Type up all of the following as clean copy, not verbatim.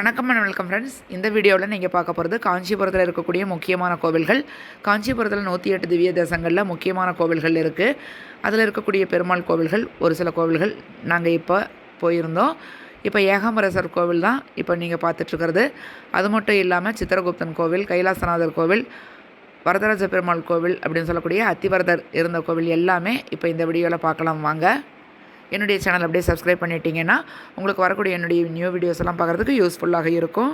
வணக்கம் and welcome friends. இந்த வீடியோவில் நீங்கள் பார்க்க போகிறது காஞ்சிபுரத்தில் இருக்கக்கூடிய முக்கியமான கோவில்கள். காஞ்சிபுரத்தில் 108 திவ்ய தேசங்களில் முக்கியமான கோவில்கள் இருக்குது. அதில் இருக்கக்கூடிய பெருமாள் கோவில்கள், ஒரு சில கோவில்கள் நாங்கள் இப்போ போயிருந்தோம். இப்போ ஏகாம்பரேஸ்வரர் கோவில் தான் இப்போ நீங்கள் பார்த்துட்ருக்கிறது. அது மட்டும் இல்லாமல் சித்திரகுப்தன் கோவில், கைலாசநாதர் கோவில், வரதராஜ பெருமாள் கோவில் அப்படின்னு சொல்லக்கூடிய அத்திவரதர் இருந்த கோவில் எல்லாமே இப்போ இந்த வீடியோவில் பார்க்கலாம் வாங்க. என்னுடைய சேனல் அப்படியே சப்ஸ்கிரைப் பண்ணிட்டீங்கன்னா உங்களுக்கு வரக்கூடிய என்னுடைய நியூ வீடியோஸ் எல்லாம் பார்க்குறதுக்கு யூஸ்ஃபுல்லாக இருக்கும்.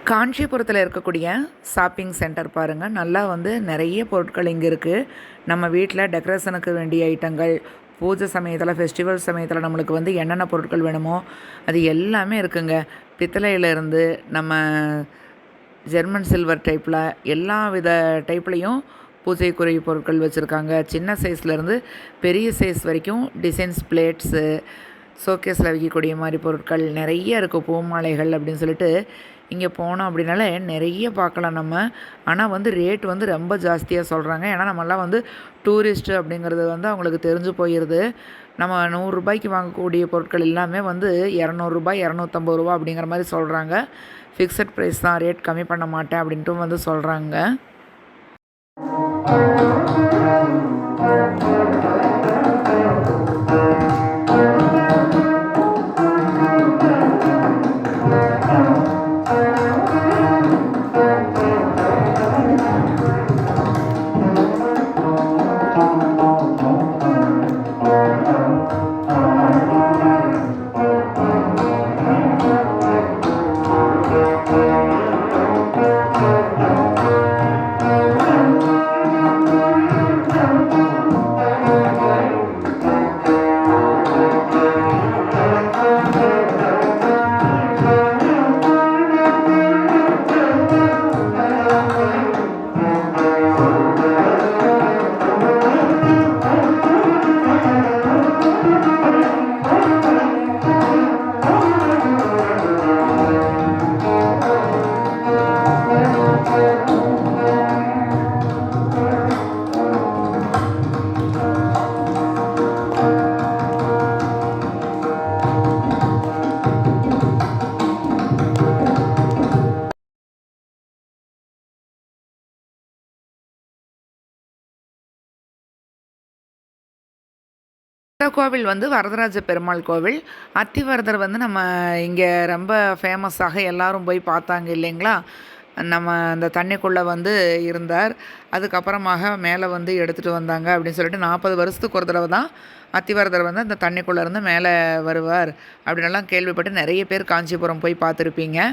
காஞ்சிபுரத்தில் இருக்கக்கூடிய ஷாப்பிங் சென்டர் பாருங்கள். நல்லா நிறைய பொருட்கள் இங்கே இருக்குது. நம்ம வீட்டில் டெக்கரேஷனுக்கு வேண்டிய ஐட்டங்கள், பூஜை சமயத்தில், ஃபெஸ்டிவல் சமயத்தில் நம்மளுக்கு என்னென்ன பொருட்கள் வேணுமோ அது எல்லாமே இருக்குங்க. பித்தளையிலேருந்து நம்ம ஜெர்மன் சில்வர் டைப்பில் எல்லா வித டைப்லேயும் பூஜைக்குரிய பொருட்கள் வச்சுருக்காங்க. சின்ன சைஸ்லேருந்து பெரிய சைஸ் வரைக்கும் டிசைன்ஸ், பிளேட்ஸு, ஷோகேஸில் வைக்கக்கூடிய மாதிரி பொருட்கள் நிறைய இருக்குது. பூமாலைகள் அப்படின்னு சொல்லிட்டு இங்கே போனோம் அப்படின்னாலே நிறைய பார்க்கலாம் நம்ம. ஆனால் ரேட் ரொம்ப ஜாஸ்தியாக சொல்கிறாங்க. ஏன்னா நம்மலாம் டூரிஸ்ட்டு அப்படிங்கிறது அவங்களுக்கு தெரிஞ்சு போயிடுது. நம்ம 100 ரூபாய்க்கு வாங்கக்கூடிய பொருட்கள் எல்லாமே 200 ரூபாய், 250 ரூபா அப்படிங்கிற மாதிரி சொல்கிறாங்க. ஃபிக்ஸட் ப்ரைஸ் தான், ரேட் கம்மி பண்ண மாட்டேன் அப்படின்ட்டு சொல்கிறாங்க. இந்த கோவில் வந்து வரதராஜ பெருமாள் கோவில். அத்திவரதர் வந்து நம்ம இங்கே ரொம்ப ஃபேமஸாக எல்லாரும் போய் பார்த்தாங்க இல்லைங்களா? நம்ம அந்த தண்ணிக்குள்ளே வந்து இருந்தார். அதுக்கப்புறமாக மேலே வந்து எடுத்துகிட்டு வந்தாங்க அப்படின்னு சொல்லிட்டு 40 வருஷத்துக்கு ஒரு தடவை தான் அத்திவரதர் வந்து அந்த தண்ணிக்குள்ளே இருந்து மேலே வருவார் அப்படின்லாம் கேள்விப்பட்டு நிறைய பேர் காஞ்சிபுரம் போய் பார்த்துருப்பீங்க.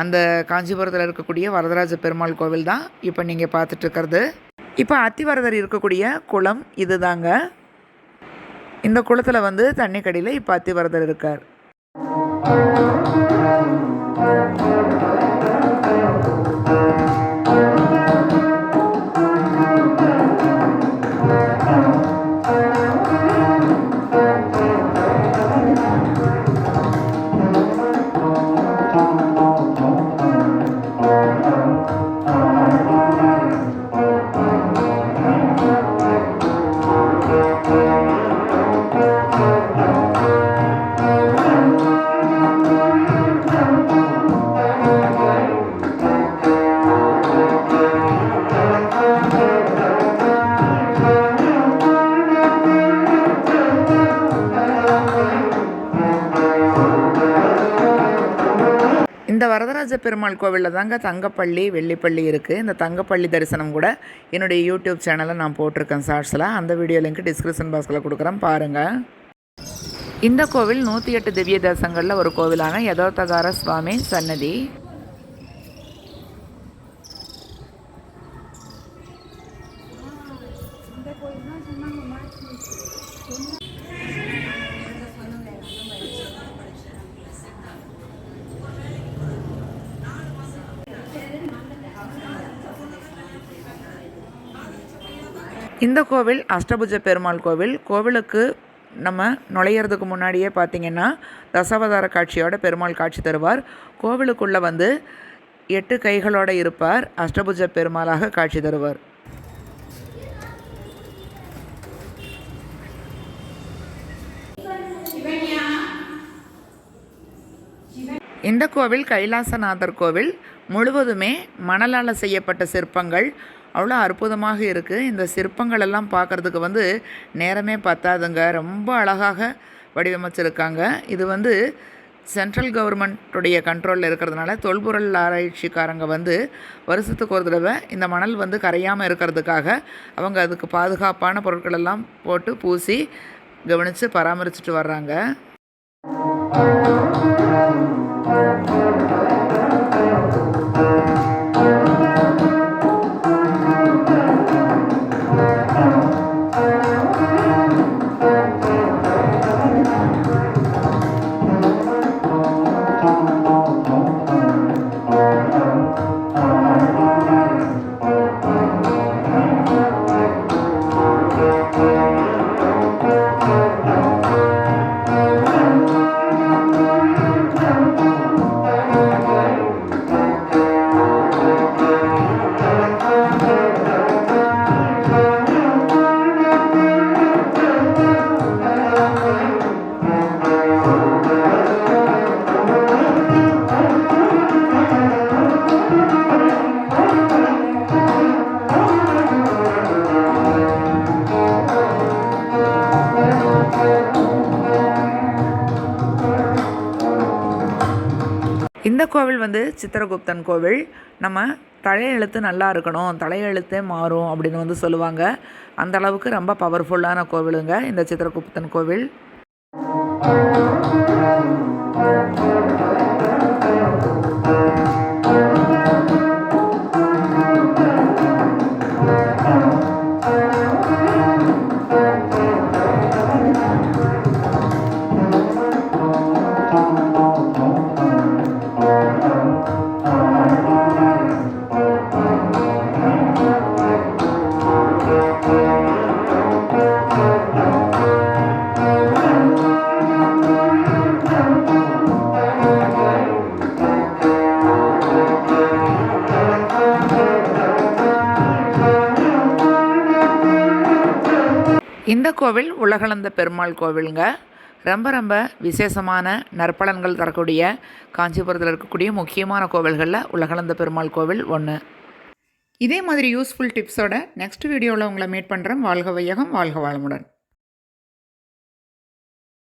அந்த காஞ்சிபுரத்தில் இருக்கக்கூடிய வரதராஜ பெருமாள் கோவில் தான் இப்போ நீங்கள் பார்த்துட்ருக்கிறது. இப்போ அத்திவரதர் இருக்கக்கூடிய குளம் இது தாங்க. இந்த குளத்தில் வந்து தண்ணி கடியில் இப்போ அத்திவரதர் இருக்கார். இந்த வரதராஜ பெருமாள் கோவிலில் தாங்க தங்கப்பள்ளி வெள்ளிப்பள்ளி இருக்குது. இந்த தங்கப்பள்ளி தரிசனம் கூட என்னுடைய யூடியூப் சேனலில் நான் போட்டிருக்கேன் ஷார்ட்ஸில். அந்த வீடியோ லிங்க் டிஸ்கிரிப்ஷன் பாக்ஸில் கொடுக்குறேன் பாருங்கள். இந்த கோவில் 108 திவ்ய தேசங்களில் ஒரு கோவிலான யதோத்தகார சுவாமி சன்னதி. இந்த கோவில் அஷ்டபுஜ பெருமாள் கோவில். கோவிலுக்கு நம்ம நுழையிறதுக்கு முன்னாடியே பார்த்திங்கன்னா தசாவதார காட்சியோட பெருமாள் காட்சி தருவார். கோவிலுக்குள்ளே வந்து 8 கைகளோடு இருப்பார். அஷ்டபுஜ பெருமாளாக காட்சி தருவார். இந்த கோவில் கைலாசநாதர் கோவில். முழுவதுமே மணலால் செய்யப்பட்ட சிற்பங்கள். அவ்வளோ அற்புதமாக இருக்குது. இந்த சிற்பங்கள் எல்லாம் பார்க்குறதுக்கு வந்து நேரமே பத்தாதுங்க. ரொம்ப அழகாக வடிவமைச்சிருக்காங்க. இது வந்து சென்ட்ரல் கவர்மெண்ட்டுடைய கண்ட்ரோலில் இருக்கிறதுனால தொல்பொருள் ஆராய்ச்சிக்காரங்க வந்து வருஷத்துக்கு ஒரு தடவை இந்த மணல் வந்து கரையாமல் இருக்கிறதுக்காக அவங்க அதுக்கு பாதுகாப்பான பொருட்கள் எல்லாம் போட்டு பூசி கவனித்து பராமரிச்சுட்டு வர்றாங்க. இந்த கோவில் வந்து சித்திரகுப்தன் கோவில். நம்ம தலையெழுத்து நல்லா இருக்கணும், தலையெழுத்தே மாறும் அப்படின்னு வந்து சொல்லுவாங்க. அந்த அளவுக்கு ரொம்ப பவர்ஃபுல்லான கோவிலுங்க இந்த சித்திரகுப்தன் கோவில். இந்த கோவில் உலகளந்த பெருமாள் கோவிலுங்க. ரொம்ப ரொம்ப விசேஷமான நற்பலன்கள் தரக்கூடிய காஞ்சிபுரத்தில் இருக்கக்கூடிய முக்கியமான கோவில்களில் உலகளந்த பெருமாள் கோவில் ஒன்று. இதே மாதிரி யூஸ்ஃபுல் டிப்ஸோட நெக்ஸ்ட் வீடியோவில் உங்களை மீட் பண்ணுறேன். வாழ்க வையகம், வாழ்க வளமுடன்.